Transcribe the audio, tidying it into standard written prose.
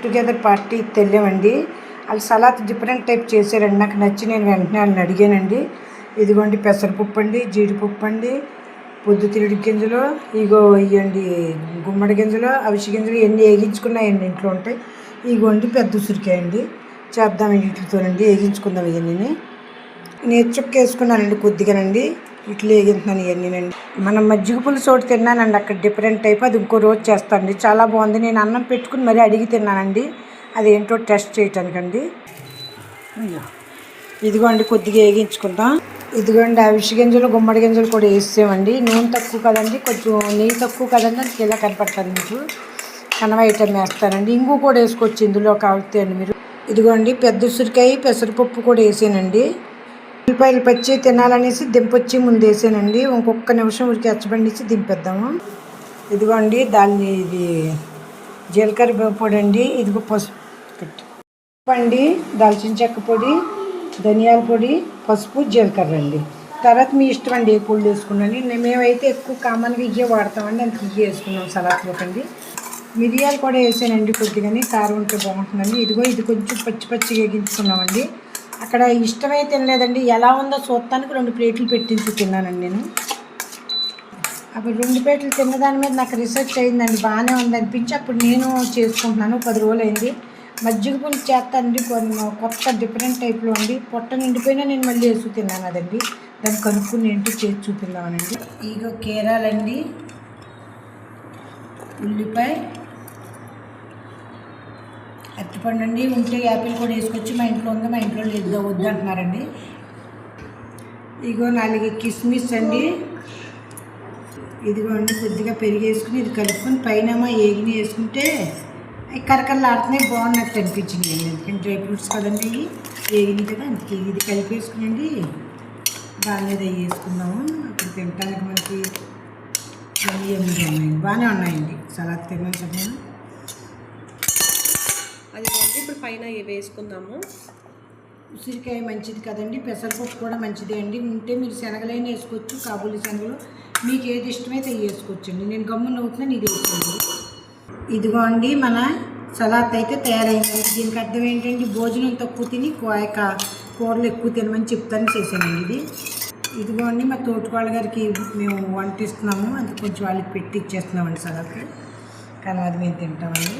Together party వెళ్ళామండి. వాళ్ళు salad different type చేశారండి. నాకు నచ్చి నేను వెంటనే వాళ్ళని అడిగానండి. ఇదిగోండి పెసరపప్పు అండి, జీడిపప్పు అండి, పొద్దుతిరుగుడు గింజలు, ఇగో ఇవ్వండి గుమ్మడి గింజలు, అవిసె గింజలు ఇవన్నీ వేగించుకున్నాయండి ఇంట్లో ఉంటాయి. ఇగోండి పెద్ద ఉసిరికాయ అండి. చేద్దాం వీటితోనండి, వేగించుకుందాం. ఇవన్నీ నేర్చుకు వేసుకున్నానండి కొద్దిగానండి. ఇట్లా వేగింటున్నాను ఇవన్నీనండి. మనం మజ్జిగ పులుసు ఒకటి తిన్నానండి అక్కడ డిఫరెంట్ టైప్, అది ఇంకో రోజు చేస్తానండి. చాలా బాగుంది. నేను అన్నం పెట్టుకుని మరీ అడిగి తిన్నానండి, అది ఏంటో టెస్ట్ చేయటానికండి. ఇదిగోండి కొద్దిగా వేగించుకుందాం. ఇదిగోండి అవిసె గింజలు, గుమ్మడి గింజలు కూడా వేసామండి. నూనె తక్కువ కదండి, కొంచెం నెయ్యి తక్కువ కదండి, అది ఇలా కనపడుతుంది మీకు. కనవ ఐటమ్ వేస్తానండి. ఇంగు కూడా వేసుకోవచ్చు ఇందులో కావాలితే అండి మీరు. ఇదిగోండి పెద్ద ఉసిరికాయ, పెసరపప్పు కూడా వేసానండి. ఉల్లిపాయలు పచ్చి తినాలనేసి దింపొచ్చి ముందు వేసానండి. ఇంకొక నిమిషం ఉడికి ఎచ్చబండిసి దింపేద్దాము. ఇదిగోండి ఇది జీలకర్ర పొడి అండి. ఇదిగో పసుపు అండి, దాల్చిన చెక్క పొడి, ధనియాల పొడి, పసుపు, జీలకర్ర అండి. తర్వాత మీ ఇష్టం అండి ఏ పొడి వేసుకున్నాను. మేమైతే ఎక్కువ కామన్గా ఇవే వాడతామండి, అంత ఇవే వేసుకున్నాం సలాడ్లోకి అండి. మిరియాలు కూడా వేసానండి కొద్దిగానే, కారం ఉంటే బాగుంటుందండి. ఇది కొంచెం పచ్చి వేగించుకున్నామండి. అక్కడ ఇష్టమైతే తినలేదండి, ఎలా ఉందో చూడటానికి 2 ప్లేట్లు పెట్టించి తిన్నానండి నేను. అప్పుడు 2 ప్లేట్లు తిన్నదాని మీద నాకు రీసెర్చ్ అయిందండి, బాగానే ఉందనిపించి అప్పుడు నేను చేసుకుంటున్నాను. 10 రోజులు అయింది. మజ్జిగ పులుసు చేస్తానండి కొత్త డిఫరెంట్ టైప్లో అండి. పొట్ట నిండిపోయినా నేను మళ్ళీ వేసుకు తిన్నాను అదండి. దాన్ని కనుక్కుని ఏంటి చేసి చూపిద్దామనండి. ఇగో కీరాలండి, ఉల్లిపాయ, అరటిపండు అండి. ఉంటే యాపిల్ కూడా వేసుకొచ్చి, మా ఇంట్లో ఉంది, మా ఇంట్లో లేదు వద్దంటున్నారండి. ఇగో 4 కిస్మిస్ అండి. ఇదిగోండి కొద్దిగా పెరిగి వేసుకుని ఇది కలుపుకొని పైన ఏగిని వేసుకుంటే అవి కరకరలాడుతున్నాయి, బాగున్నట్టు అనిపించింది అండి. ఎందుకంటే డ్రై ఫ్రూట్స్ కదండి, ఇవి ఏగినాయి కదా, అందుకే ఇది కలిపి వేసుకునండి. దాని మీద వేసుకుందాము. అప్పుడు తినడానికి మనకి ఉన్నాయండి, బాగానే ఉన్నాయండి. సలాడ్ తిన్నాను కదా నేను. అది ఇప్పుడు పైన వేసుకుందాము. ఉసిరికాయ మంచిది కదండి, పెసరపప్పు కూడా మంచిదే అండి. ఉంటే మీరు శనగలైనా వేసుకోవచ్చు, కాబూలి శనగలు, మీకు ఏది ఇష్టమైతే అవి వేసుకోవచ్చండి. నేను గమ్మున అవుతున్నాను, ఇది వేసుకోండి. ఇదిగోండి మన సలాడ్ అయితే తయారైంది. దీనికి అర్థం ఏంటంటే భోజనం తక్కువ తిని కూరలు ఎక్కువ తినమని చెప్తాను చేశానండి. ఇదిగోండి మా తోటికోళ్ళ గారికి మేము వంట ఇస్తున్నాము, అది కొంచెం వాళ్ళకి పెట్టి ఇచ్చేస్తున్నామండి సలాడ్కి. కానీ అది మేము తింటామండి.